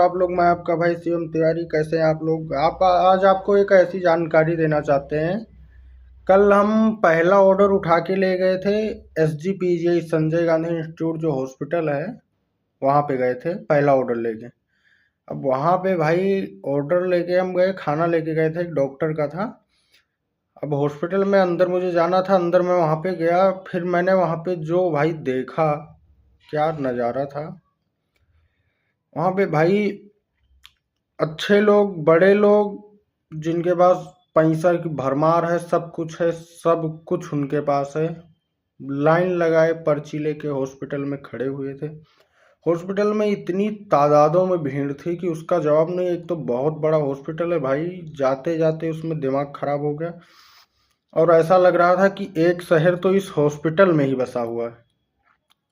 आप लोग। मैं आपका भाई शिवम तिवारी। कैसे हैं आप लोग? आप आज आपको एक ऐसी जानकारी देना चाहते हैं। कल हम पहला ऑर्डर उठा के ले गए थे। SGPGI संजय गांधी इंस्टीट्यूट जो हॉस्पिटल है, वहाँ पे गए थे पहला ऑर्डर लेके। अब वहाँ पे भाई ऑर्डर लेके हम गए, खाना लेके गए थे, एक डॉक्टर का था। अब हॉस्पिटल में अंदर मुझे जाना था, अंदर मैं वहाँ पे गया। फिर मैंने वहाँ पे जो भाई देखा, क्या नज़ारा था वहाँ पे भाई। अच्छे लोग, बड़े लोग, जिनके पास पैसा की भरमार है, सब कुछ है, सब कुछ उनके पास है। लाइन लगाए पर्ची लेके हॉस्पिटल में खड़े हुए थे। हॉस्पिटल में इतनी तादादों में भीड़ थी कि उसका जवाब नहीं। एक तो बहुत बड़ा हॉस्पिटल है भाई, जाते जाते उसमें दिमाग खराब हो गया। और ऐसा लग रहा था कि एक शहर तो इस हॉस्पिटल में ही बसा हुआ है।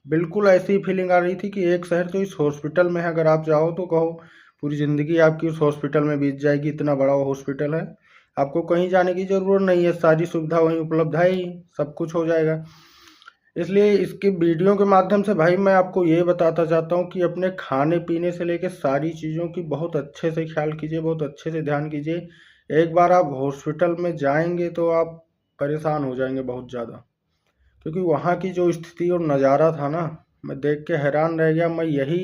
बिल्कुल ऐसी फीलिंग आ रही थी कि एक शहर तो इस हॉस्पिटल में है। अगर आप चाहो तो कहो पूरी ज़िंदगी आपकी उस हॉस्पिटल में बीत जाएगी, इतना बड़ा वो हॉस्पिटल है। आपको कहीं जाने की ज़रूरत नहीं है, सारी सुविधा वहीं उपलब्ध है ही, सब कुछ हो जाएगा। इसलिए इसके वीडियो के माध्यम से भाई मैं आपको ये बताता चाहता हूँ कि अपने खाने पीने से लेकर सारी चीज़ों की बहुत अच्छे से ख्याल कीजिए, बहुत अच्छे से ध्यान कीजिए। एक बार आप हॉस्पिटल में जाएंगे तो आप परेशान हो जाएंगे बहुत ज़्यादा, क्योंकि वहाँ की जो स्थिति और नज़ारा था ना, मैं देख के हैरान रह गया। मैं यही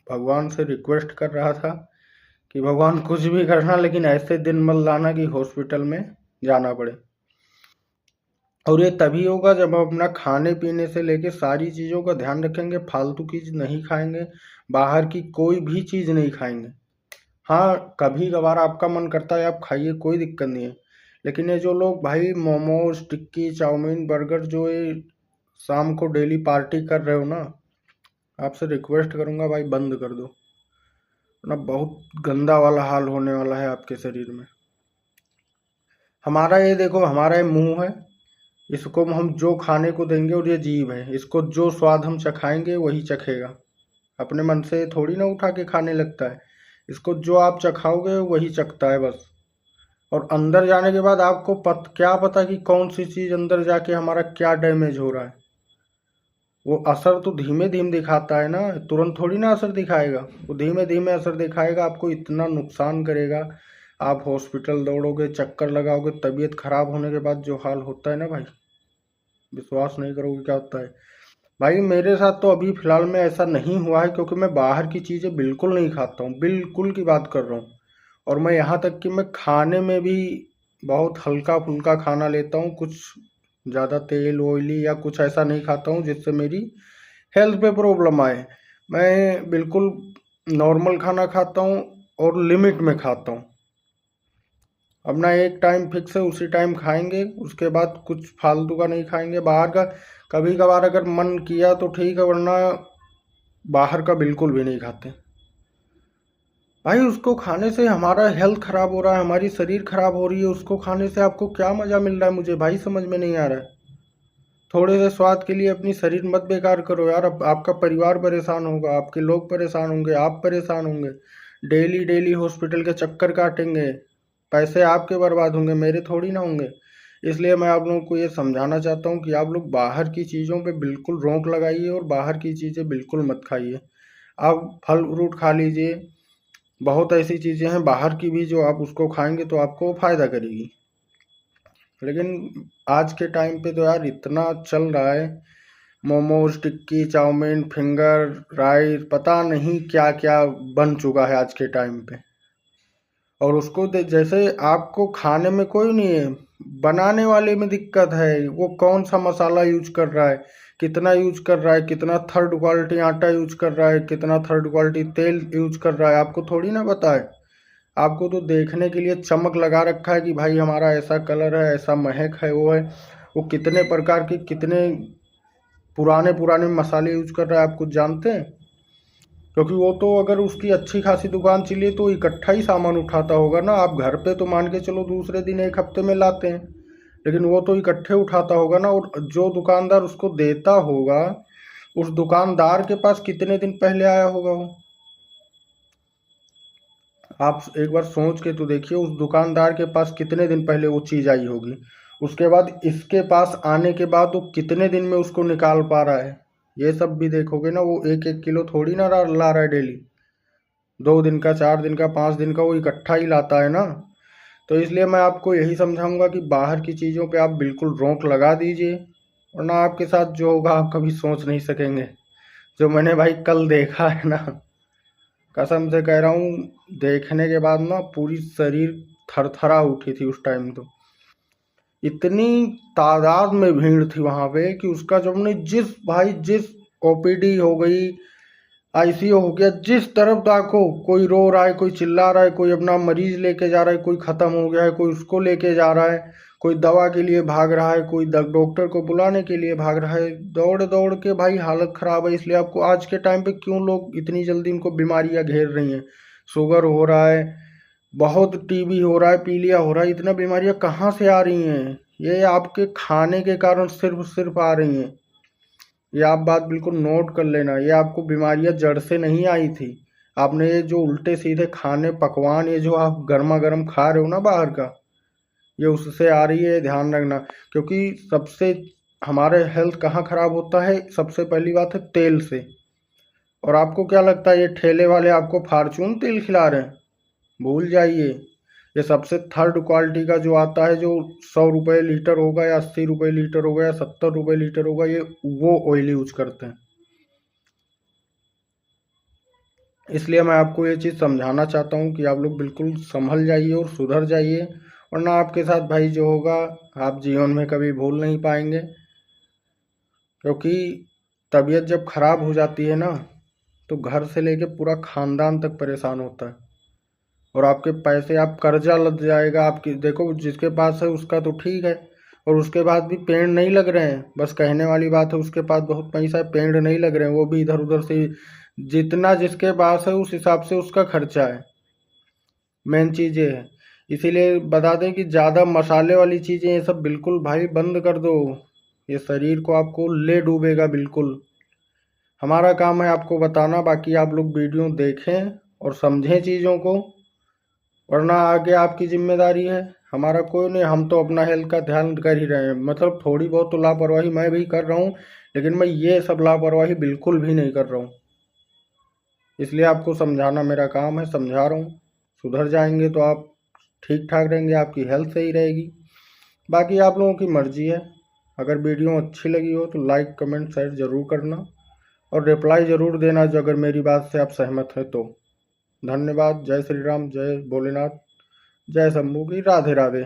भगवान से रिक्वेस्ट कर रहा था कि भगवान कुछ भी करना, लेकिन ऐसे दिन मत लाना कि हॉस्पिटल में जाना पड़े। और ये तभी होगा जब हम अपना खाने पीने से लेके सारी चीज़ों का ध्यान रखेंगे। फालतू की चीज़ नहीं खाएंगे, बाहर की कोई भी चीज़ नहीं खाएंगे। हाँ, कभी कभार आपका मन करता है आप खाइए, कोई दिक्कत नहीं है। लेकिन ये जो लोग भाई मोमोज, टिक्की, चाउमीन, बर्गर, जो ये शाम को डेली पार्टी कर रहे हो ना, आपसे रिक्वेस्ट करूंगा भाई बंद कर दो, ना बहुत गंदा वाला हाल होने वाला है आपके शरीर में। हमारा ये देखो, हमारा ये मुंह है, इसको हम जो खाने को देंगे, और ये जीभ है, इसको जो स्वाद हम चखाएंगे वही चखेगा। अपने मन से थोड़ी ना उठा के खाने लगता है। इसको जो आप चखाओगे वही चखता है बस। और अंदर जाने के बाद आपको क्या पता कि कौन सी चीज़ अंदर जाके हमारा क्या डैमेज हो रहा है। वो असर तो धीमे धीमे दिखाता है ना, तुरंत थोड़ी ना असर दिखाएगा। वो धीमे धीमे असर दिखाएगा, आपको इतना नुकसान करेगा। आप हॉस्पिटल दौड़ोगे, चक्कर लगाओगे, तबीयत खराब होने के बाद जो हाल होता है ना भाई, विश्वास नहीं करोगे क्या होता है। भाई मेरे साथ तो अभी फ़िलहाल में ऐसा नहीं हुआ है, क्योंकि मैं बाहर की चीज़ें बिल्कुल नहीं खाता हूँ, बिल्कुल की बात कर रहा हूँ। और मैं यहाँ तक कि मैं खाने में भी बहुत हल्का फुल्का खाना लेता हूँ, कुछ ज़्यादा तेल ऑयली या कुछ ऐसा नहीं खाता हूँ जिससे मेरी हेल्थ पे प्रॉब्लम आए। मैं बिल्कुल नॉर्मल खाना खाता हूँ और लिमिट में खाता हूँ। अपना एक टाइम फिक्स है, उसी टाइम खाएंगे, उसके बाद कुछ फालतू का नहीं खाएंगे। बाहर का कभी कभार अगर मन किया तो ठीक है, वरना बाहर का बिल्कुल भी नहीं खाते। भाई उसको खाने से हमारा हेल्थ खराब हो रहा है, हमारी शरीर खराब हो रही है। उसको खाने से आपको क्या मज़ा मिल रहा है, मुझे भाई समझ में नहीं आ रहा है। थोड़े से स्वाद के लिए अपनी शरीर मत बेकार करो यार। अब आपका परिवार परेशान होगा, आपके लोग परेशान होंगे, आप परेशान होंगे। डेली डेली हॉस्पिटल के चक्कर काटेंगे, पैसे आपके बर्बाद होंगे, मेरे थोड़ी ना होंगे। इसलिए मैं आप लोगों को ये समझाना चाहता हूँ कि आप लोग बाहर की चीज़ों पे बिल्कुल रोक लगाइए और बाहर की चीज़ें बिल्कुल मत खाइए। आप फल फ्रूट खा लीजिए, बहुत ऐसी चीज़ें हैं बाहर की भी जो आप उसको खाएंगे तो आपको फ़ायदा करेगी। लेकिन आज के टाइम पे तो यार इतना चल रहा है, मोमोज, टिक्की, चाउमीन, फिंगर राइस, पता नहीं क्या क्या बन चुका है आज के टाइम पे। और उसको जैसे आपको खाने में कोई नहीं है, बनाने वाले में दिक्कत है। वो कौन सा मसाला यूज कर रहा है, कितना यूज कर रहा है, कितना थर्ड क्वालिटी आटा यूज कर रहा है, कितना थर्ड क्वालिटी तेल यूज कर रहा है, आपको थोड़ी ना पता है। आपको तो देखने के लिए चमक लगा रखा है कि भाई हमारा ऐसा कलर है, ऐसा महक है, वो है। वो कितने प्रकार के, कितने पुराने पुराने मसाले यूज कर रहा है, आप कुछ जानते हैं? क्योंकि वो तो अगर उसकी अच्छी खासी दुकान चली तो इकट्ठा ही सामान उठाता होगा ना। आप घर पे तो मान के चलो दूसरे दिन, एक हफ्ते में लाते हैं, लेकिन वो तो इकट्ठे उठाता होगा ना। और जो दुकानदार उसको देता होगा, उस दुकानदार के पास कितने दिन पहले आया होगा वो। आप एक बार सोच के तो देखिए, उस दुकानदार के पास कितने दिन पहले वो चीज़ आई होगी। उसके बाद इसके पास आने के बाद वो कितने दिन में उसको निकाल पा रहा है, ये सब भी देखोगे ना। वो एक एक किलो थोड़ी ना ला रहा है डेली, 2 दिन का, 4 दिन का, 5 दिन का वो इकट्ठा ही लाता है ना। तो इसलिए मैं आपको यही समझाऊंगा कि बाहर की चीज़ों पे आप बिल्कुल रोक लगा दीजिए, वरना आपके साथ जो होगा आप कभी सोच नहीं सकेंगे। जो मैंने भाई कल देखा है ना, कसम से कह रहा हूँ, देखने के बाद ना पूरी शरीर थरथरा उठी थी उस टाइम। तो इतनी तादाद में भीड़ थी वहां पे कि उसका जब ने जिस ओपीडी हो गई, आईसीयू हो गया, जिस तरफ देखो कोई रो रहा है, कोई चिल्ला रहा है, कोई अपना मरीज लेके जा रहा है, कोई खत्म हो गया है, कोई उसको लेके जा रहा है, कोई दवा के लिए भाग रहा है, कोई डॉक्टर को बुलाने के लिए भाग रहा है। दौड़ दौड़ के भाई हालत खराब है। इसलिए आपको आज के टाइम पे क्यों लोग इतनी जल्दी इनको बीमारियां घेर रही हैं, शुगर हो रहा है, बहुत टीबी हो रहा है, पीलिया हो रहा है, इतना बीमारियां कहाँ से आ रही हैं? ये आपके खाने के कारण सिर्फ सिर्फ आ रही हैं। ये आप बात बिल्कुल नोट कर लेना, ये आपको बीमारियां जड़ से नहीं आई थी। आपने ये जो उल्टे सीधे खाने पकवान, ये जो आप गर्मा गर्म खा रहे हो ना बाहर का, ये उससे आ रही है, ध्यान रखना। क्योंकि सबसे हमारे हेल्थ कहाँ खराब होता है, सबसे पहली बात है तेल से। और आपको क्या लगता है ये ठेले वाले आपको फार्चून तेल खिला रहे हैं? भूल जाइए। ये सबसे थर्ड क्वालिटी का जो आता है, जो 100 रुपये लीटर होगा या 80 रुपये लीटर होगा या 70 रुपये लीटर होगा, ये वो ऑयल यूज करते हैं। इसलिए मैं आपको ये चीज़ समझाना चाहता हूँ कि आप लोग बिल्कुल संभल जाइए और सुधर जाइए, वरना आपके साथ भाई जो होगा आप जीवन में कभी भूल नहीं पाएंगे। क्योंकि तबीयत जब खराब हो जाती है ना, तो घर से लेके पूरा खानदान तक परेशान होता है। और आपके पैसे, आप कर्जा लग जाएगा आपकी। देखो जिसके पास है उसका तो ठीक है, और उसके बाद भी पेड़ नहीं लग रहे हैं, बस कहने वाली बात है, उसके पास बहुत पैसा है, पेड़ नहीं लग रहे हैं, वो भी इधर उधर से जितना जिसके पास है उस हिसाब से उसका खर्चा है। मेन चीज़ ये है। इसीलिए बता दें कि ज़्यादा मसाले वाली चीज़ें ये सब बिल्कुल भाई बंद कर दो। ये शरीर को आपको ले डूबेगा बिल्कुल। हमारा काम है आपको बताना, बाकी आप लोग वीडियो देखें और समझें चीज़ों को, वरना आगे आपकी जिम्मेदारी है, हमारा कोई नहीं। हम तो अपना हेल्थ का ध्यान कर ही रहे हैं, मतलब थोड़ी बहुत तो लापरवाही मैं भी कर रहा हूँ, लेकिन मैं ये सब लापरवाही बिल्कुल भी नहीं कर रहा हूँ। इसलिए आपको समझाना मेरा काम है, समझा रहा हूँ। सुधर जाएंगे तो आप ठीक ठाक रहेंगे, आपकी हेल्थ सही रहेगी। बाकी आप लोगों की मर्जी है। अगर वीडियो अच्छी लगी हो तो लाइक कमेंट शेयर ज़रूर करना, और रिप्लाई ज़रूर देना जो अगर मेरी बात से आप सहमत हैं तो। धन्यवाद। जय श्री राम, जय भोलेनाथ, जय शंभू की, राधे राधे।